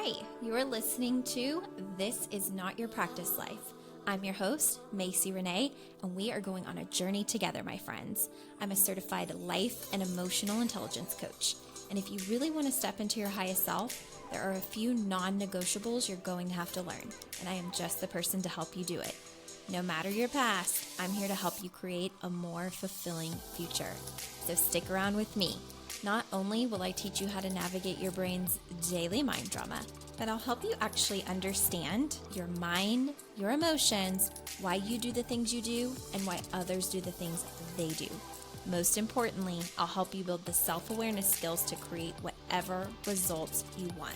Hi, you are listening to This Is Not Your Practice Life. I'm your host, Macy Renee, and we are going on a journey together, my friends. I'm a certified life and emotional intelligence coach. And if you really want to step into your highest self, there are a few non-negotiables you're going to have to learn, and I am just the person to help you do it. No matter your past, I'm here to help you create a more fulfilling future. So stick around with me. Not only will I teach you how to navigate your brain's daily mind drama, but I'll help you actually understand your mind, your emotions, why you do the things you do, and why others do the things they do. Most importantly, I'll help you build the self-awareness skills to create whatever results you want.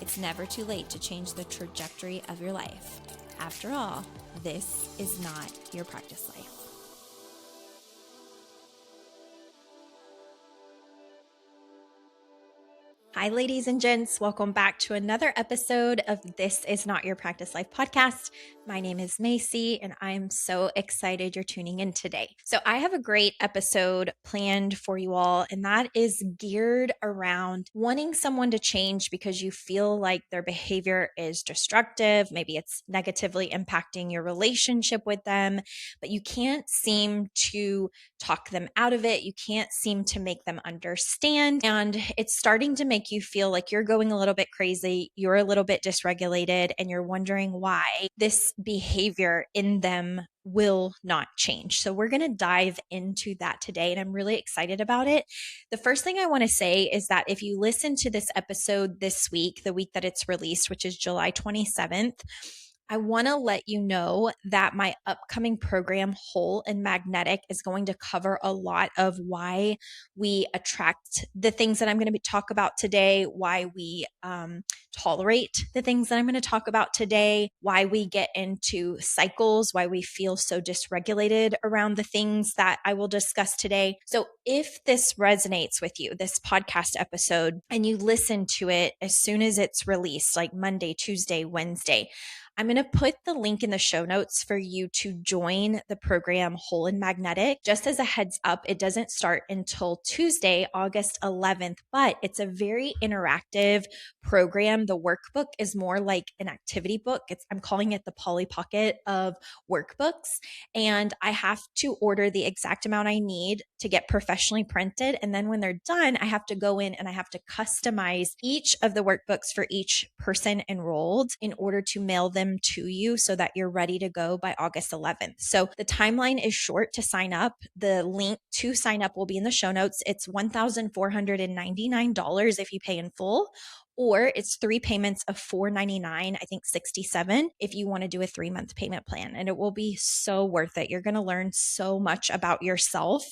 It's never too late to change the trajectory of your life. After all, this is not your practice life. Hi, ladies and gents. Welcome back to another episode of This Is Not Your Practice Life podcast. My name is Macy, and I'm so excited you're tuning in today. So I have a great episode planned for you all, and that is geared around wanting someone to change because you feel like their behavior is destructive. Maybe it's negatively impacting your relationship with them, but you can't seem to talk them out of it. You can't seem to make them understand. And it's starting to make you feel like you're going a little bit crazy, you're a little bit dysregulated, and you're wondering why this behavior in them will not change. So we're going to dive into that today, and I'm really excited about it. The first thing I want to say is that if you listen to this episode this week, the week that it's released, which is July 27th, I want to let you know that my upcoming program, Whole and Magnetic, is going to cover a lot of why we attract the things that I'm going to talk about today, why we tolerate the things that I'm going to talk about today, why we get into cycles, why we feel so dysregulated around the things that I will discuss today. So if this resonates with you, this podcast episode, and you listen to it as soon as it's released, like Monday, Tuesday, Wednesday, I'm going to put the link in the show notes for you to join the program Whole and Magnetic. Just as a heads up, it doesn't start until Tuesday, August 11th, but it's a very interactive program. The workbook is more like an activity book. I'm calling it the Polly Pocket of workbooks. And I have to order the exact amount I need to get professionally printed. And then when they're done, I have to go in and I have to customize each of the workbooks for each person enrolled in order to mail them to you so that you're ready to go by August 11th. So the timeline is short to sign up. The link to sign up will be in the show notes. It's $1,499 if you pay in full, or it's 3 payments of $499, I think $67 if you want to do a 3-month payment plan. And it will be so worth it. You're going to learn so much about yourself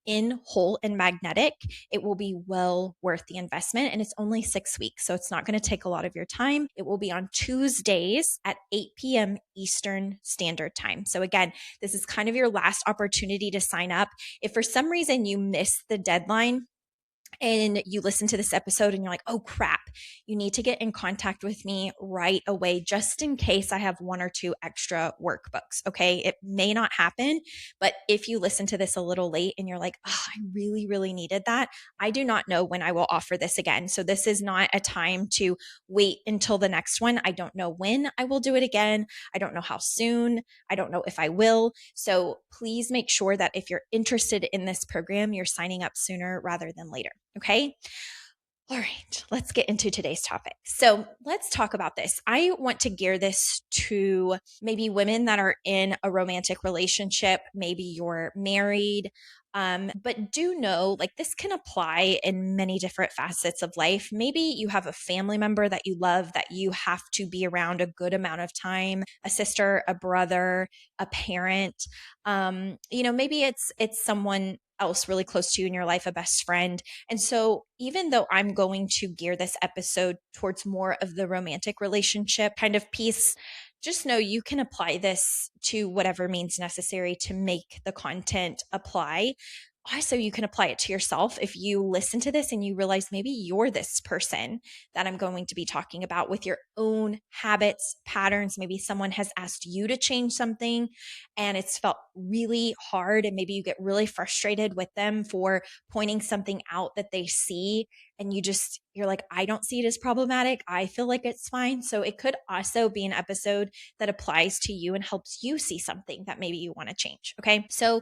in Whole and Magnetic. It will be well worth the investment, and it's only 6 weeks, so it's not going to take a lot of your time. It will be on Tuesdays at 8 p.m. Eastern Standard Time. So again, this is kind of your last opportunity to sign up. If for some reason you miss the deadline, and you listen to this episode and you're like, oh crap, you need to get in contact with me right away, just in case I have 1 or 2 extra workbooks. Okay. It may not happen, but if you listen to this a little late and you're like, oh, I really, really needed that, I do not know when I will offer this again. So this is not a time to wait until the next one. I don't know when I will do it again. I don't know how soon. I don't know if I will. So please make sure that if you're interested in this program, you're signing up sooner rather than later. Okay. All right, let's get into today's topic. So let's talk about this. I want to gear this to maybe women that are in a romantic relationship. Maybe you're married, but do know like this can apply in many different facets of life. Maybe you have a family member that you love that you have to be around a good amount of time, a sister, a brother, a parent. Maybe it's someone else really close to you in your life, a best friend. And so even though I'm going to gear this episode towards more of the romantic relationship kind of piece, just know you can apply this to whatever means necessary to make the content apply. Also, you can apply it to yourself if you listen to this and you realize maybe you're this person that I'm going to be talking about with your own habits, patterns. Maybe someone has asked you to change something and it's felt really hard. And maybe you get really frustrated with them for pointing something out that they see and you're like, I don't see it as problematic. I feel like it's fine. So it could also be an episode that applies to you and helps you see something that maybe you want to change. Okay. So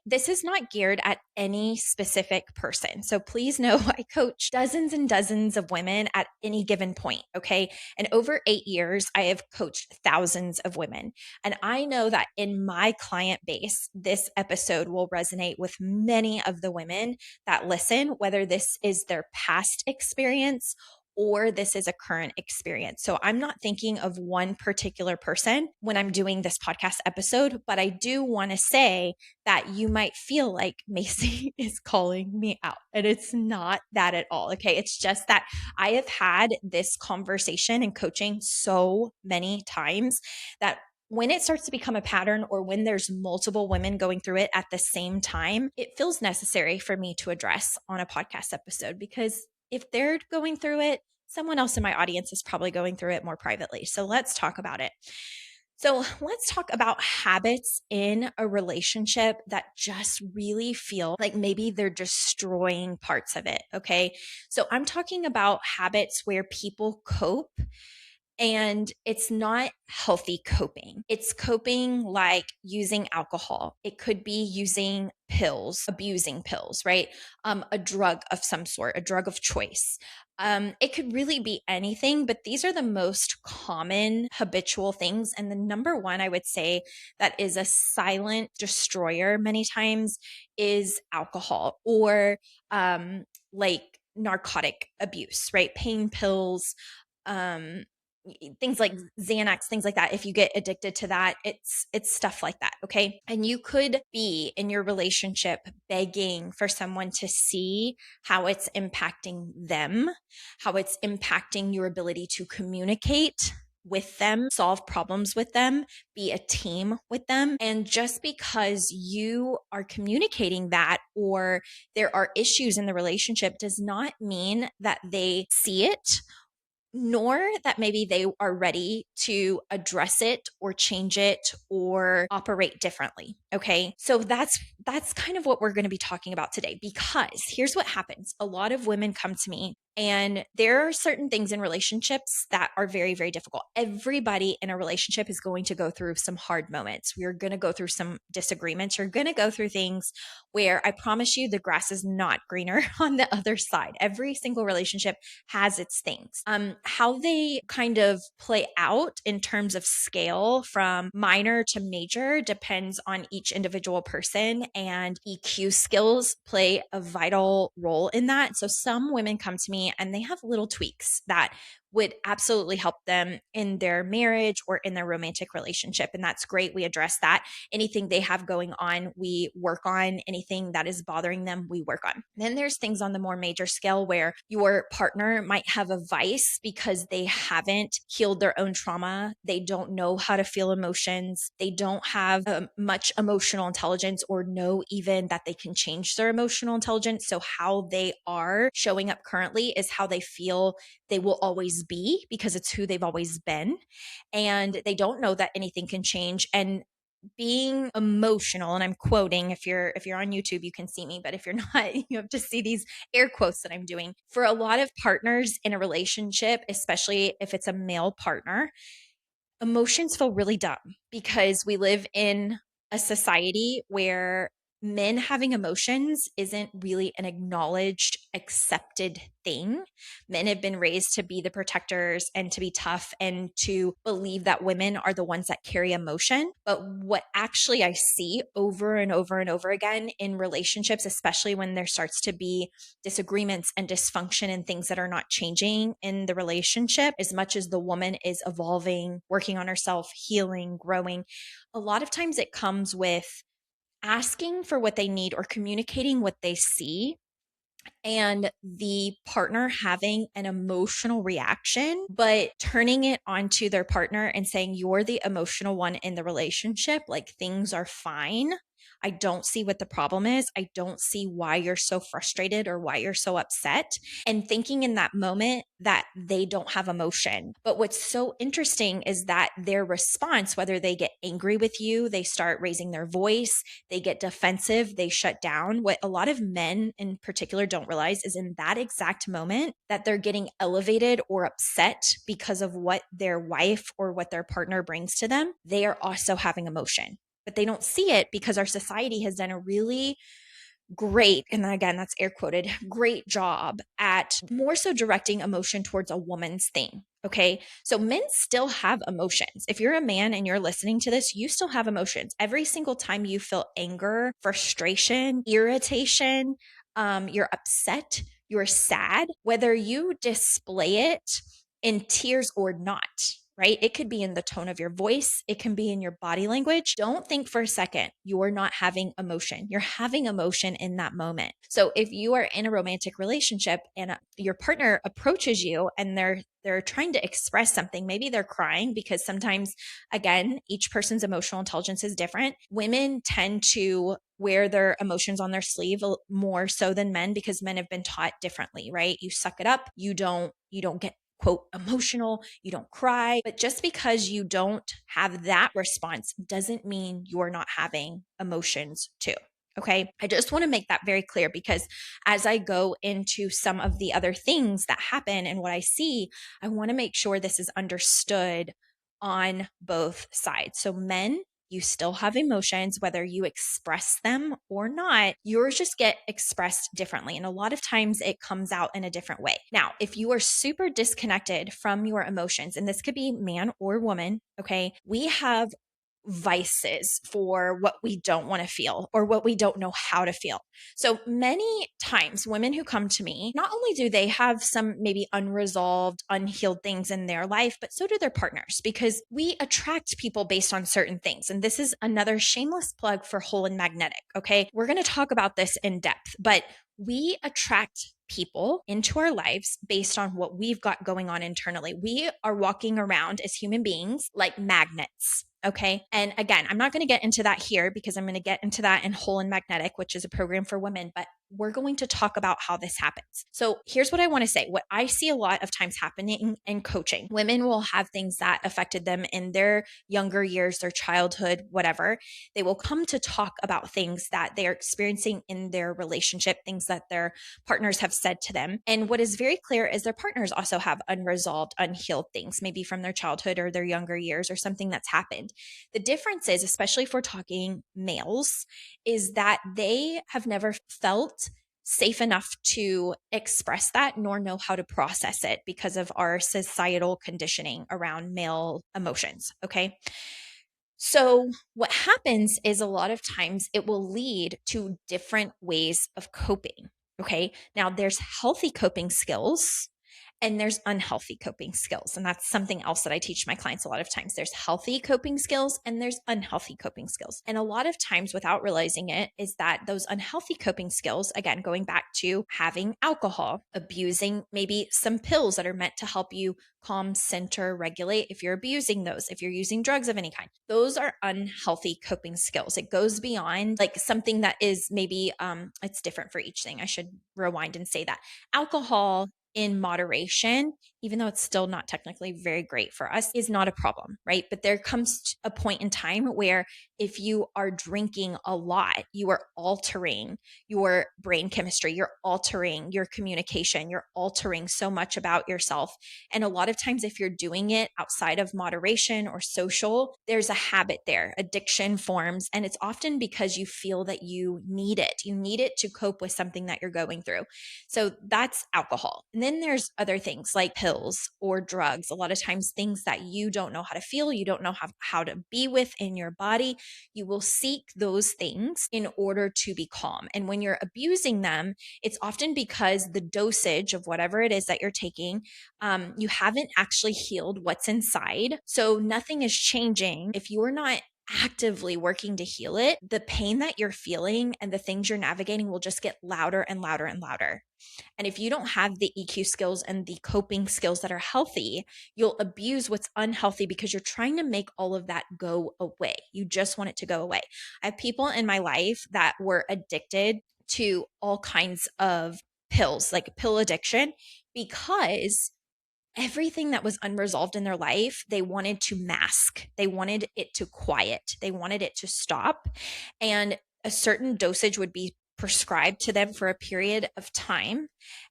this is not geared at any specific person. So please know I coach dozens and dozens of women at any given point. Okay. And over 8 years, I have coached thousands of women. And I know that in my client base, this episode will resonate with many of the women that listen, whether this is their past experience or this is a current experience. So I'm not thinking of one particular person when I'm doing this podcast episode, but I do want to say that you might feel like Macy is calling me out. And it's not that at all. Okay. It's just that I have had this conversation and coaching so many times that when it starts to become a pattern or when there's multiple women going through it at the same time, it feels necessary for me to address on a podcast episode, because if they're going through it, someone else in my audience is probably going through it more privately. So let's talk about it. So let's talk about habits in a relationship that just really feel like maybe they're destroying parts of it. Okay. So I'm talking about habits where people cope and it's not healthy coping. It's coping like using alcohol. It could be using pills, abusing pills, right? A drug of some sort, a drug of choice. It could really be anything, but these are the most common habitual things. And the number one, I would say, that is a silent destroyer many times is alcohol or like narcotic abuse, right? Pain pills, um, things like Xanax, things like that. If you get addicted to that, it's stuff like that. Okay. And you could be in your relationship begging for someone to see how it's impacting them, how it's impacting your ability to communicate with them, solve problems with them, be a team with them. And just because you are communicating that or there are issues in the relationship does not mean that they see it, nor that maybe they are ready to address it or change it or operate differently. Okay. So that's kind of what we're going to be talking about today, because here's what happens. A lot of women come to me and there are certain things in relationships that are very, very difficult. Everybody in a relationship is going to go through some hard moments. We're going to go through some disagreements. You're going to go through things where I promise you the grass is not greener on the other side. Every single relationship has its things. How they kind of play out in terms of scale from minor to major depends on each individual person, and EQ skills play a vital role in that. So some women come to me and they have little tweaks that would absolutely help them in their marriage or in their romantic relationship. And that's great. We address that. Anything they have going on, we work on. Anything that is bothering them, we work on. Then there's things on the more major scale where your partner might have a vice because they haven't healed their own trauma. They don't know how to feel emotions. They don't have much emotional intelligence or know even that they can change their emotional intelligence. So how they are showing up currently is how they feel they will always be, because it's who they've always been. And they don't know that anything can change. And being emotional, and I'm quoting, if you're on YouTube, you can see me, but if you're not, you have to see these air quotes that I'm doing. For a lot of partners in a relationship, especially if it's a male partner, emotions feel really dumb because we live in a society where men having emotions isn't really an acknowledged, accepted thing. Men have been raised to be the protectors and to be tough and to believe that women are the ones that carry emotion. But what actually I see over and over and over again in relationships, especially when there starts to be disagreements and dysfunction and things that are not changing in the relationship, as much as the woman is evolving, working on herself, healing, growing, a lot of times it comes with asking for what they need or communicating what they see, and the partner having an emotional reaction, but turning it onto their partner and saying, you're the emotional one in the relationship, like things are fine. I don't see what the problem is. I don't see why you're so frustrated or why you're so upset. And thinking in that moment that they don't have emotion. But what's so interesting is that their response, whether they get angry with you, they start raising their voice, they get defensive, they shut down. What a lot of men in particular don't realize is in that exact moment that they're getting elevated or upset because of what their wife or what their partner brings to them, they are also having emotion. But they don't see it because our society has done a really great, and again, that's air quoted, great job at more so directing emotion towards a woman's thing. Okay. So men still have emotions. If you're a man and you're listening to this, you still have emotions. Every single time you feel anger, frustration, irritation, you're upset, you're sad, whether you display it in tears or not, right? It could be in the tone of your voice. It can be in your body language. Don't think for a second you're not having emotion. You're having emotion in that moment. So if you are in a romantic relationship and your partner approaches you and they're trying to express something, maybe they're crying because sometimes, again, each person's emotional intelligence is different. Women tend to wear their emotions on their sleeve more so than men because men have been taught differently, right? You suck it up. You don't get quote emotional, you don't cry. But just because you don't have that response doesn't mean you're not having emotions too. Okay. I just want to make that very clear because as I go into some of the other things that happen and what I see, I want to make sure this is understood on both sides. So men, you still have emotions, whether you express them or not, yours just get expressed differently. And a lot of times it comes out in a different way. Now, if you are super disconnected from your emotions, and this could be man or woman, okay, we have vices for what we don't want to feel or what we don't know how to feel. So many times women who come to me, not only do they have some maybe unresolved, unhealed things in their life, but so do their partners because we attract people based on certain things. And this is another shameless plug for Whole and Magnetic. Okay. We're going to talk about this in depth, but we attract people into our lives based on what we've got going on internally. We are walking around as human beings like magnets. Okay. And again, I'm not going to get into that here because I'm going to get into that in Whole and Magnetic, which is a program for women, but we're going to talk about how this happens. So here's what I want to say. What I see a lot of times happening in coaching, women will have things that affected them in their younger years, their childhood, whatever. They will come to talk about things that they are experiencing in their relationship, things that their partners have said to them. And what is very clear is their partners also have unresolved, unhealed things, maybe from their childhood or their younger years or something that's happened. The difference is, especially if we're talking males, is that they have never felt safe enough to express that nor know how to process it because of our societal conditioning around male emotions. Okay. So what happens is a lot of times it will lead to different ways of coping. Okay. Now there's healthy coping skills and there's unhealthy coping skills. And that's something else that I teach my clients a lot of times. There's healthy coping skills and there's unhealthy coping skills. And a lot of times without realizing it is that those unhealthy coping skills, again, going back to having alcohol, abusing maybe some pills that are meant to help you calm, center, regulate. If you're abusing those, if you're using drugs of any kind, those are unhealthy coping skills. It goes beyond like something that is maybe, it's different for each thing. I should rewind and say that alcohol in moderation, even though it's still not technically very great for us, is not a problem, right? But there comes a point in time where if you are drinking a lot, you are altering your brain chemistry, you're altering your communication, you're altering so much about yourself. And a lot of times, if you're doing it outside of moderation or social, there's a habit there. Addiction forms, and it's often because you feel that you need it. You need it to cope with something that you're going through. So that's alcohol. And then there's other things like pills or drugs. A lot of times things that you don't know how to feel, you don't know how to be with in your body. You will seek those things in order to be calm. And when you're abusing them, it's often because the dosage of whatever it is that you're taking, you haven't actually healed what's inside. So nothing is changing if you're not actively working to heal it, the pain that you're feeling and the things you're navigating will just get louder and louder and louder. And if you don't have the EQ skills and the coping skills that are healthy, you'll abuse what's unhealthy because you're trying to make all of that go away. You just want it to go away. I have people in my life that were addicted to all kinds of pills, like pill addiction, because everything that was unresolved in their life, they wanted to mask. They wanted it to quiet. They wanted it to stop. And a certain dosage would be prescribed to them for a period of time,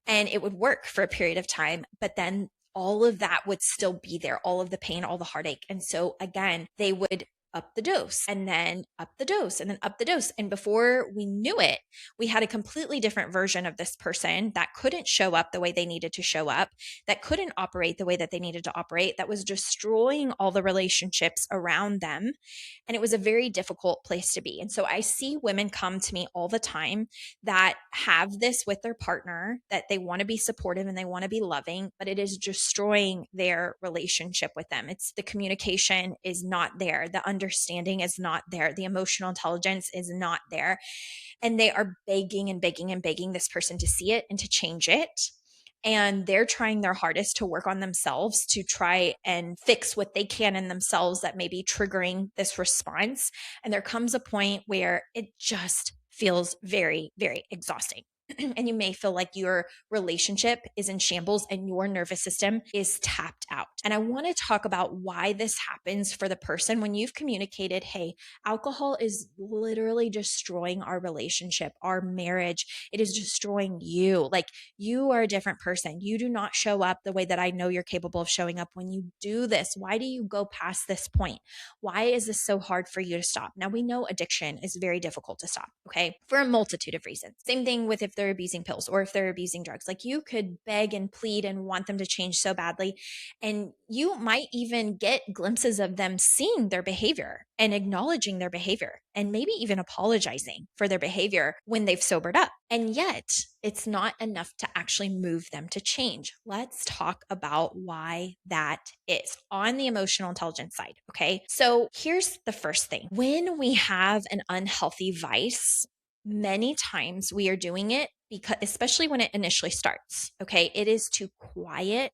and it would work for a period of time. But then all of that would still be there, all of the pain, all the heartache. And so again, they would up the dose and then up the dose and then up the dose. And before we knew it, we had a completely different version of this person that couldn't show up the way they needed to show up, that couldn't operate the way that they needed to operate, that was destroying all the relationships around them. And it was a very difficult place to be. And so I see women come to me all the time that have this with their partner, that they want to be supportive and they want to be loving, but it is destroying their relationship with them. It's the communication is not there. The understanding is not there. The emotional intelligence is not there. And they are begging and begging and begging this person to see it and to change it. And they're trying their hardest to work on themselves to try and fix what they can in themselves that may be triggering this response. And there comes a point where it just feels very, very exhausting. And you may feel like your relationship is in shambles and your nervous system is tapped out. And I want to talk about why this happens for the person when you've communicated, hey, alcohol is literally destroying our relationship, our marriage. It is destroying you. Like, you are a different person. You do not show up the way that I know you're capable of showing up when you do this. Why do you go past this point? Why is this so hard for you to stop? Now, we know addiction is very difficult to stop, okay? For a multitude of reasons. Same thing with if they're abusing pills or if they're abusing drugs. Like, you could beg and plead and want them to change so badly. And you might even get glimpses of them seeing their behavior and acknowledging their behavior and maybe even apologizing for their behavior when they've sobered up. And yet it's not enough to actually move them to change. Let's talk about why that is on the emotional intelligence side. Okay. So here's the first thing. When we have an unhealthy vice, many times we are doing it because, especially when it initially starts, okay, it is to quiet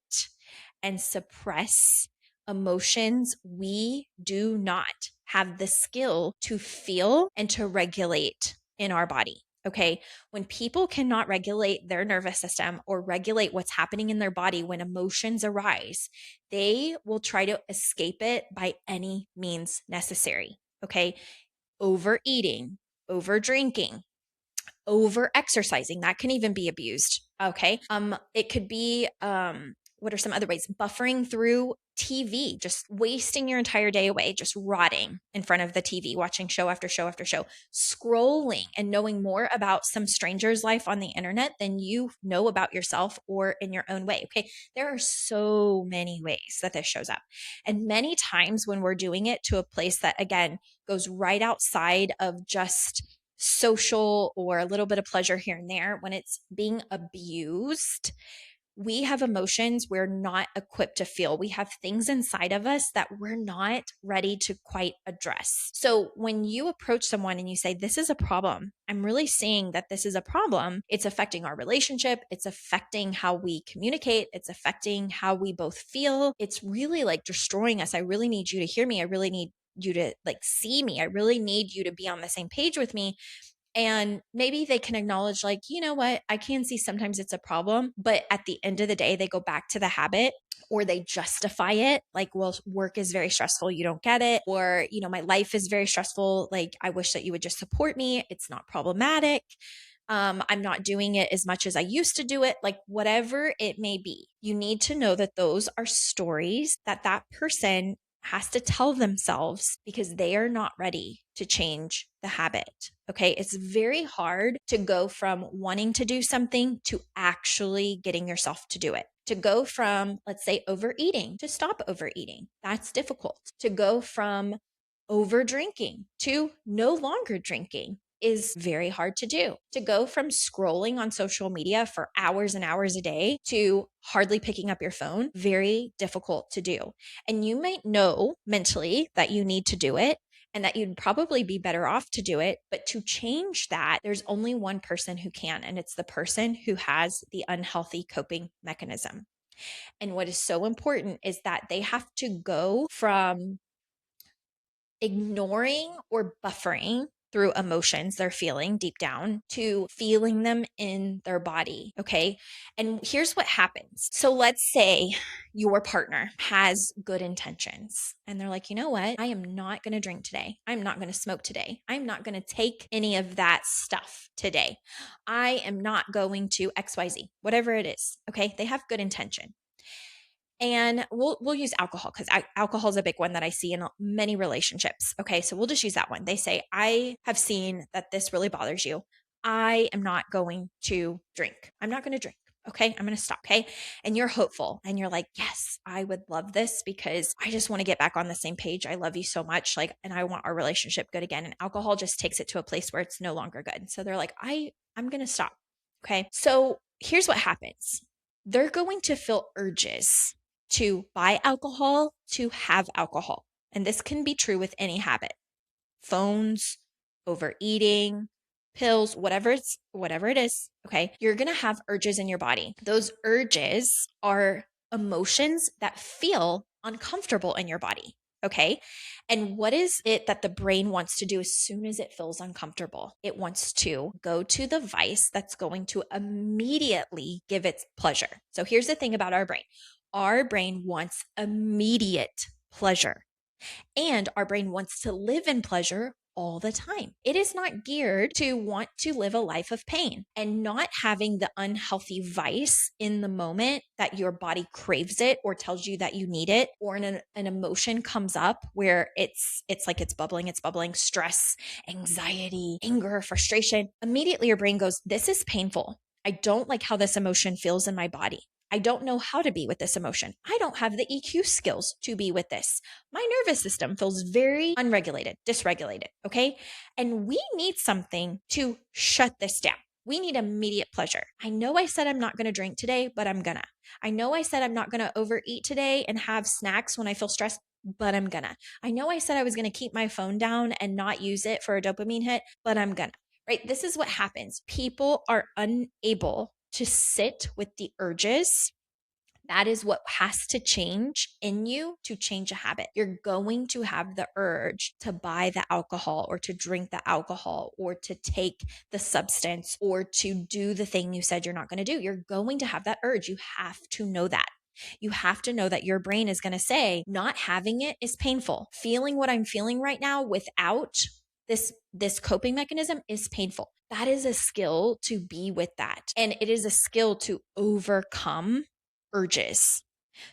and suppress emotions we do not have the skill to feel and to regulate in our body. Okay. When people cannot regulate their nervous system or regulate what's happening in their body when emotions arise, they will try to escape it by any means necessary. Okay. Overeating, over drinking, over exercising, that can even be abused. Okay. It could be, what are some other ways? Buffering through TV, just wasting your entire day away, just rotting in front of the TV, watching show after show after show, scrolling and knowing more about some stranger's life on the internet than you know about yourself or in your own way. Okay. There are so many ways that this shows up. And many times when we're doing it to a place that, again, goes right outside of just social or a little bit of pleasure here and there, when it's being abused, we have emotions we're not equipped to feel. We have things inside of us that we're not ready to quite address. So when you approach someone and you say, this is a problem, I'm really seeing that this is a problem. It's affecting our relationship. It's affecting how we communicate. It's affecting how we both feel. It's really like destroying us. I really need you to hear me. I really need you to like see me. I really need you to be on the same page with me. And maybe they can acknowledge, like, you know what, I can see sometimes it's a problem, but at the end of the day, they go back to the habit, or they justify it. Like, well, work is very stressful. You don't get it. Or, my life is very stressful. Like, I wish that you would just support me. It's not problematic. I'm not doing it as much as I used to do it. Like, whatever it may be, you need to know that those are stories that person has to tell themselves because they are not ready to change the habit. Okay. It's very hard to go from wanting to do something to actually getting yourself to do it. To go from, let's say, overeating to stop overeating. That's difficult. To go from over drinking to no longer drinking is very hard to do. To go from scrolling on social media for hours and hours a day to hardly picking up your phone, very difficult to do. And you might know mentally that you need to do it. and that you'd probably be better off to do it. But to change that, there's only one person who can, and it's the person who has the unhealthy coping mechanism. And what is so important is that they have to go from ignoring or buffering through emotions they're feeling deep down to feeling them in their body. Okay. And here's what happens. So let's say your partner has good intentions and they're like, you know what? I am not going to drink today. I'm not going to smoke today. I'm not going to take any of that stuff today. I am not going to XYZ, whatever it is. Okay. They have good intention. And we'll use alcohol because alcohol is a big one that I see in many relationships. Okay, so we'll just use that one. They say, I have seen that this really bothers you. I am not going to drink. I'm not going to drink. Okay, I'm going to stop. Okay. And you're hopeful and you're like, yes, I would love this because I just want to get back on the same page. I love you so much. Like, and I want our relationship good again. And alcohol just takes it to a place where it's no longer good. So they're like, I'm going to stop. Okay. So here's what happens. They're going to feel urges to buy alcohol, to have alcohol. And this can be true with any habit. Phones, overeating, pills, whatever it is, okay? You're going to have urges in your body. Those urges are emotions that feel uncomfortable in your body. Okay. And what is it that the brain wants to do as soon as it feels uncomfortable? It wants to go to the vice that's going to immediately give it pleasure. So here's the thing about our brain. Our brain wants immediate pleasure, and our brain wants to live in pleasure all the time. It is not geared to want to live a life of pain, and not having the unhealthy vice in the moment that your body craves it or tells you that you need it, or an emotion comes up where it's like it's bubbling, stress, anxiety, anger, frustration. Immediately your brain goes, this is painful. I don't like how this emotion feels in my body. I don't know how to be with this emotion. I don't have the EQ skills to be with this. My nervous system feels very unregulated, dysregulated. Okay. And we need something to shut this down. We need immediate pleasure. I know I said I'm not going to drink today, but I'm gonna. I know I said I'm not going to overeat today and have snacks when I feel stressed, but I'm gonna. I know I said I was going to keep my phone down and not use it for a dopamine hit, but I'm gonna. Right? This is what happens. People are unable to sit with the urges. That is what has to change in you to change a habit. You're going to have the urge to buy the alcohol or to drink the alcohol or to take the substance or to do the thing you said you're not going to do. You're going to have that urge. You have to know that. You have to know that your brain is going to say, not having it is painful. Feeling what I'm feeling right now without this coping mechanism is painful. That is a skill to be with that. And it is a skill to overcome urges.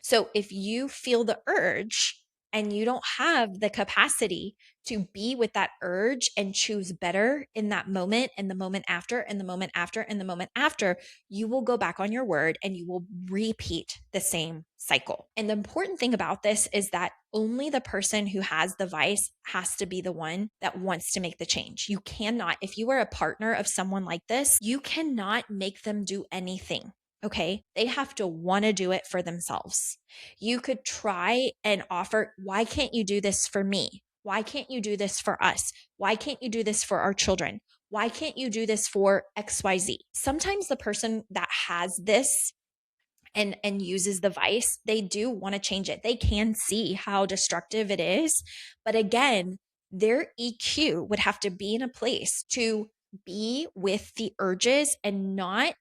So if you feel the urge and you don't have the capacity to be with that urge and choose better in that moment and the moment after and the moment after and the moment after, you will go back on your word and you will repeat the same cycle. And the important thing about this is that only the person who has the vice has to be the one that wants to make the change. You cannot, if you are a partner of someone like this, you cannot make them do anything. Okay. They have to want to do it for themselves. You could try and offer, why can't you do this for me? Why can't you do this for us? Why can't you do this for our children? Why can't you do this for XYZ? Sometimes the person that has this and uses the vice, they do want to change it. They can see how destructive it is. But again, their EQ would have to be in a place to be with the urges and not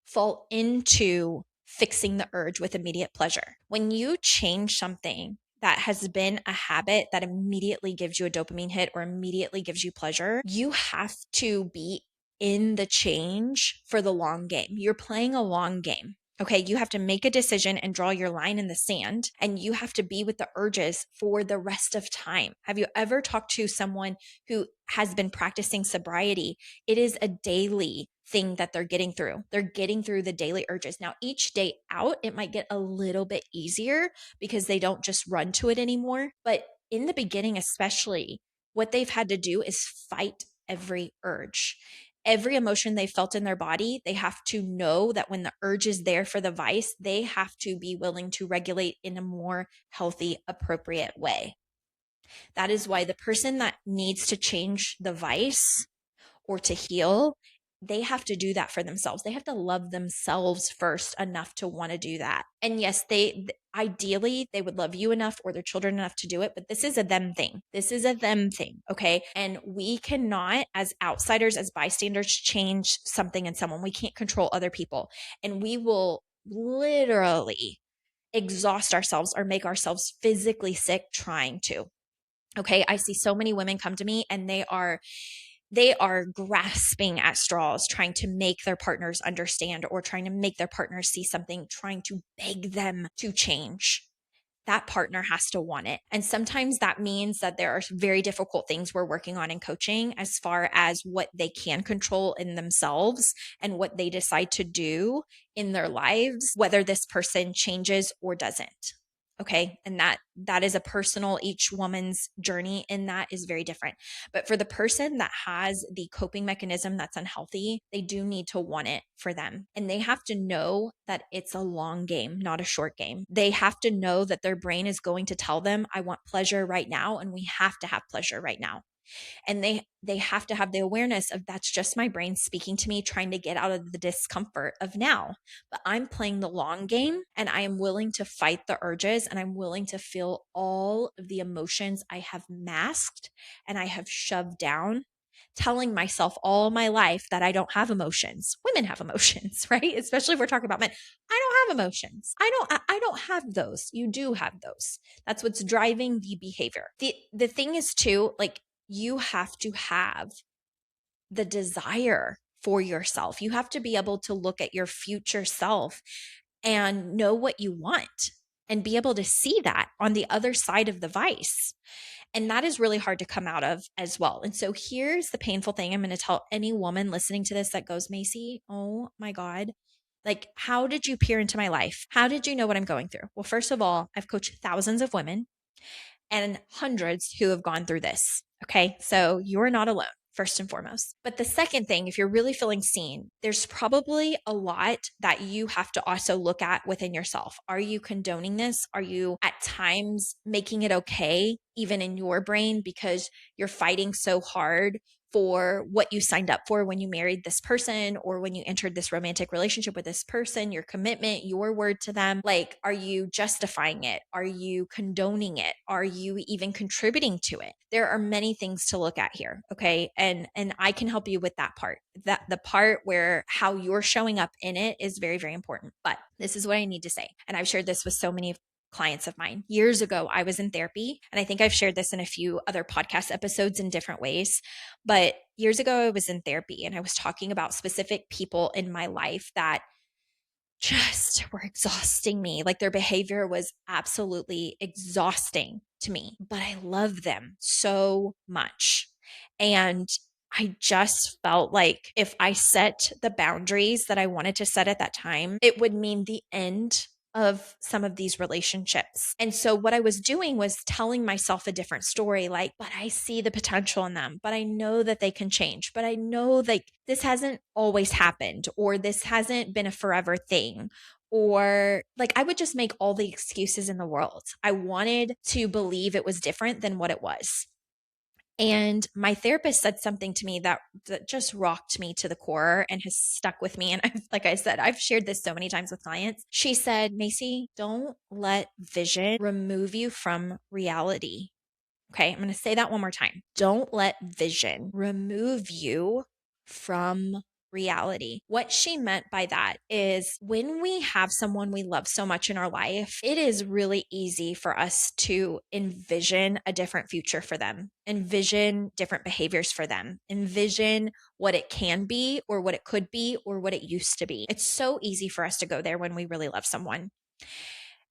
fall into fixing the urge with immediate pleasure. When you change something that has been a habit that immediately gives you a dopamine hit or immediately gives you pleasure, you have to be in the change for the long game. You're playing a long game. Okay, you have to make a decision and draw your line in the sand, and you have to be with the urges for the rest of time. Have you ever talked to someone who has been practicing sobriety? It is a daily thing that they're getting through. They're getting through the daily urges. Now, each day out, it might get a little bit easier because they don't just run to it anymore. But in the beginning, especially, what they've had to do is fight every urge. Every emotion they felt in their body, they have to know that when the urge is there for the vice, they have to be willing to regulate in a more healthy, appropriate way. That is why the person that needs to change the vice or to heal, they have to do that for themselves. They have to love themselves first enough to want to do that. And yes, they ideally they would love you enough or their children enough to do it, but this is a them thing. This is a them thing, okay? And we cannot, as outsiders, as bystanders, change something in someone. We can't control other people. And we will literally exhaust ourselves or make ourselves physically sick trying to. Okay, I see so many women come to me and they are grasping at straws, trying to make their partners understand or trying to make their partners see something, trying to beg them to change. That partner has to want it. And sometimes that means that there are very difficult things we're working on in coaching as far as what they can control in themselves and what they decide to do in their lives, whether this person changes or doesn't. Okay. And that is a personal, each woman's journey in that is very different. But for the person that has the coping mechanism that's unhealthy, they do need to want it for them. And they have to know that it's a long game, not a short game. They have to know that their brain is going to tell them, I want pleasure right now. And we have to have pleasure right now. And they have to have the awareness of that's just my brain speaking to me, trying to get out of the discomfort of now. But I'm playing the long game and I am willing to fight the urges and I'm willing to feel all of the emotions I have masked and I have shoved down, telling myself all my life that I don't have emotions. Women have emotions, right? Especially if we're talking about men. I don't have emotions. I don't have those. You do have those. That's what's driving the behavior. The thing is too, like, you have to have the desire for yourself. You have to be able to look at your future self and know what you want and be able to see that on the other side of the vice. And that is really hard to come out of as well. And so here's the painful thing I'm going to tell any woman listening to this that goes, Macy, oh my God, like, how did you peer into my life? How did you know what I'm going through? Well, first of all, I've coached thousands of women and hundreds who have gone through this. Okay. So you're not alone, first and foremost. But the second thing, if you're really feeling seen, there's probably a lot that you have to also look at within yourself. Are you condoning this? Are you at times making it okay, even in your brain, because you're fighting so hard for what you signed up for when you married this person or when you entered this romantic relationship with this person, your commitment, your word to them? Like, are you justifying it? Are you condoning it? Are you even contributing to it? There are many things to look at here. Okay. And I can help you with that part. That the part where how you're showing up in it is very, very important. But this is what I need to say. And I've shared this with so many clients of mine. Years ago, I was in therapy, and I think I've shared this in a few other podcast episodes in different ways. But years ago, I was in therapy and I was talking about specific people in my life that just were exhausting me. Like, their behavior was absolutely exhausting to me, but I love them so much. And I just felt like if I set the boundaries that I wanted to set at that time, it would mean the end of some of these relationships. And so what I was doing was telling myself a different story, like, but I see the potential in them, but I know that they can change, but I know like this hasn't always happened, or this hasn't been a forever thing. Or like, I would just make all the excuses in the world. I wanted to believe it was different than what it was. And my therapist said something to me that just rocked me to the core and has stuck with me. And like I said, I've shared this so many times with clients. She said, Macy, don't let vision remove you from reality. Okay, I'm going to say that one more time. Don't let vision remove you from reality. What she meant by that is when we have someone we love so much in our life, it is really easy for us to envision a different future for them, envision different behaviors for them, envision what it can be or what it could be or what it used to be. It's so easy for us to go there when we really love someone.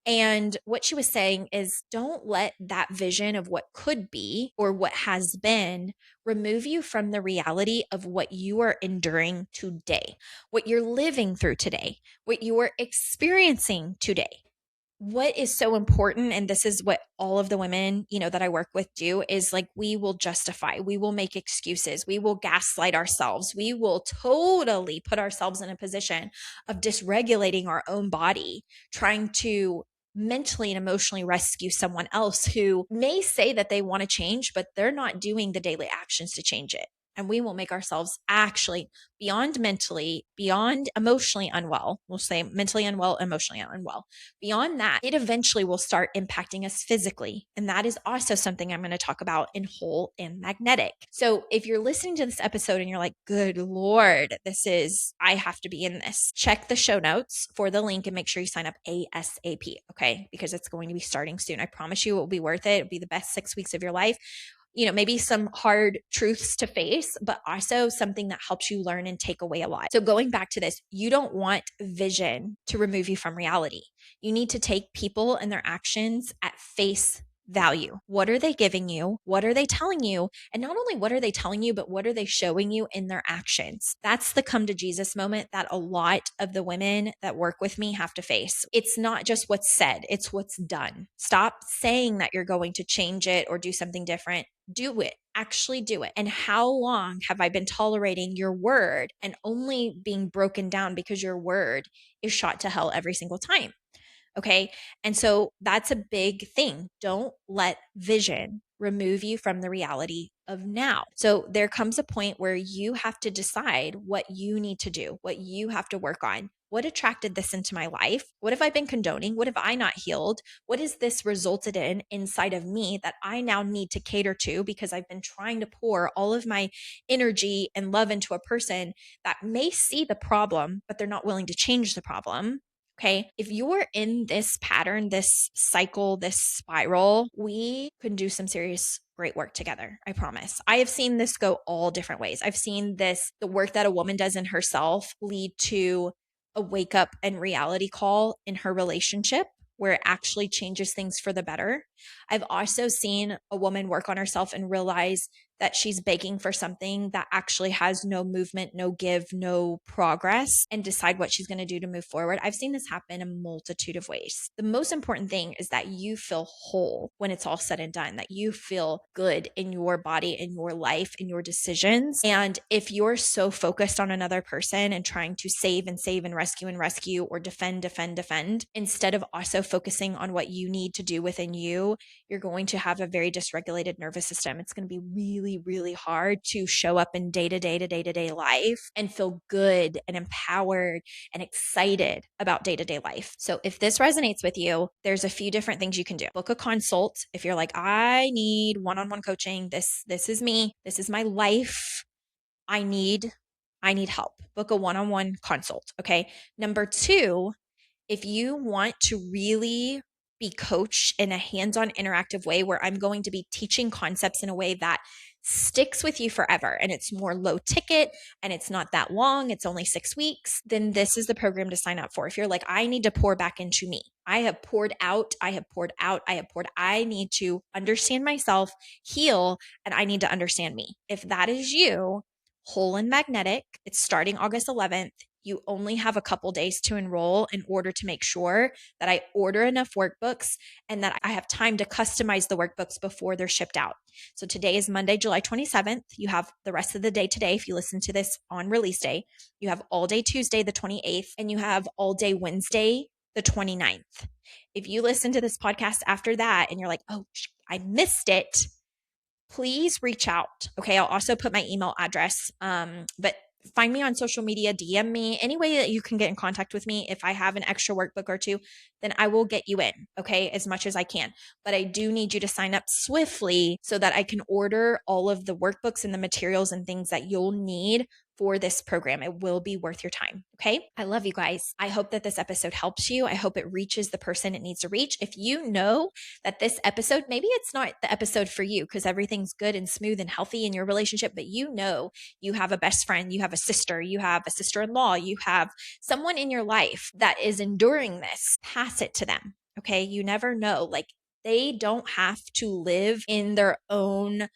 And what she was saying is don't let that vision of what could be or what has been remove you from the reality of what you are enduring today, what you're living through today, what you are experiencing today. What is so important, and this is what all of the women, that I work with do, is like, we will justify, we will make excuses, we will gaslight ourselves, we will totally put ourselves in a position of dysregulating our own body, trying to mentally and emotionally rescue someone else who may say that they want to change, but they're not doing the daily actions to change it. And we will make ourselves actually beyond mentally, beyond emotionally unwell. We'll say mentally unwell, emotionally unwell. Beyond that, it eventually will start impacting us physically. And that is also something I'm going to talk about in whole and magnetic. So if you're listening to this episode and you're like, good Lord, I have to be in this, check the show notes for the link and make sure you sign up ASAP. Okay. Because it's going to be starting soon. I promise you it will be worth it. It'll be the best 6 weeks of your life. Maybe some hard truths to face, but also something that helps you learn and take away a lot. So going back to this, you don't want vision to remove you from reality. You need to take people and their actions at face value. What are they giving you? What are they telling you? And not only what are they telling you, but what are they showing you in their actions? That's the come to Jesus moment that a lot of the women that work with me have to face. It's not just what's said, it's what's done. Stop saying that you're going to change it or do something different. Do it. Actually do it. And how long have I been tolerating your word and only being broken down because your word is shot to hell every single time? Okay. And so that's a big thing. Don't let vision remove you from the reality of now. So there comes a point where you have to decide what you need to do, what you have to work on. What attracted this into my life? What have I been condoning? What have I not healed? What has this resulted in inside of me that I now need to cater to because I've been trying to pour all of my energy and love into a person that may see the problem, but they're not willing to change the problem. Okay. If you're in this pattern, this cycle, this spiral, we can do some serious great work together. I promise. I have seen this go all different ways. I've seen the work that a woman does in herself lead to a wake up and reality call in her relationship where it actually changes things for the better. I've also seen a woman work on herself and realize that she's begging for something that actually has no movement, no give, no progress, and decide what she's going to do to move forward. I've seen this happen a multitude of ways. The most important thing is that you feel whole when it's all said and done, that you feel good in your body, in your life, in your decisions. And if you're so focused on another person and trying to save and rescue or defend, instead of also focusing on what you need to do within you, you're going to have a very dysregulated nervous system. It's going to be really, really hard to show up in day-to-day life and feel good and empowered and excited about day-to-day life. So if this resonates with you, there's a few different things you can do. Book a consult. If you're like, I need one-on-one coaching, this is me, this is my life, I need help. Book a one-on-one consult. Okay. Number 2, if you want to really be coached in a hands-on interactive way where I'm going to be teaching concepts in a way that sticks with you forever and it's more low ticket and it's not that long, it's only 6 weeks, then this is the program to sign up for. If you're like, I need to pour back into me. I have poured out. I need to understand myself, heal, and I need to understand me. If that is you, Whole and Magnetic, it's starting August 11th. You only have a couple days to enroll in order to make sure that I order enough workbooks and that I have time to customize the workbooks before they're shipped out. So today is Monday, July 27th. You have the rest of the day today. If you listen to this on release day, you have all day Tuesday, the 28th, and you have all day Wednesday, the 29th. If you listen to this podcast after that and you're like, oh, I missed it, please reach out. Okay. I'll also put my email address. But find me on social media, DM me, any way that you can get in contact with me. If I have an extra workbook or two, then I will get you in, okay, as much as I can. But I do need you to sign up swiftly so that I can order all of the workbooks and the materials and things that you'll need for this program. It will be worth your time. Okay. I love you guys. I hope that this episode helps you. I hope it reaches the person it needs to reach. If you know that this episode, maybe it's not the episode for you because everything's good and smooth and healthy in your relationship, but you know you have a best friend, you have a sister, you have a sister-in-law, you have someone in your life that is enduring this, pass it to them. Okay. You never know. Like they don't have to live in their own,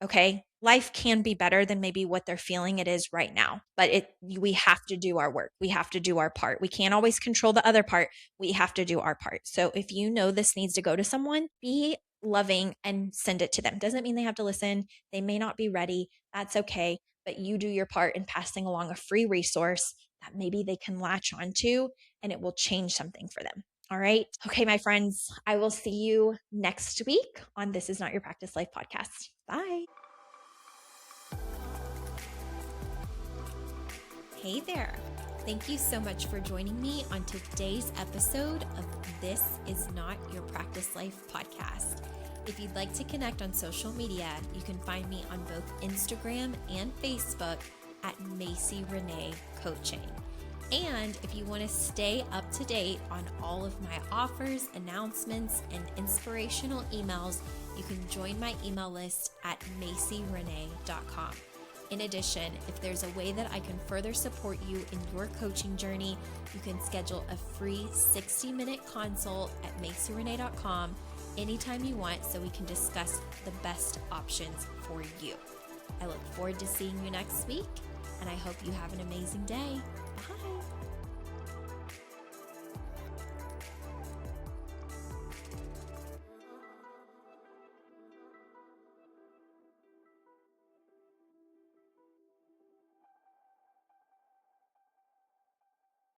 okay. Life can be better than maybe what they're feeling it is right now, but we have to do our work. We have to do our part. We can't always control the other part. We have to do our part. So if you know this needs to go to someone, be loving and send it to them. Doesn't mean they have to listen. They may not be ready. That's okay. But you do your part in passing along a free resource that maybe they can latch onto and it will change something for them. All right. Okay, my friends, I will see you next week on This Is Not Your Practice Life podcast. Bye. Hey there. Thank you so much for joining me on today's episode of This Is Not Your Practice Life podcast. If you'd like to connect on social media, you can find me on both Instagram and Facebook at Macy Renee Coaching. And if you want to stay up to date on all of my offers, announcements, and inspirational emails, you can join my email list at macyrenee.com. In addition, if there's a way that I can further support you in your coaching journey, you can schedule a free 60-minute consult at macyrenee.com anytime you want so we can discuss the best options for you. I look forward to seeing you next week, and I hope you have an amazing day. Bye.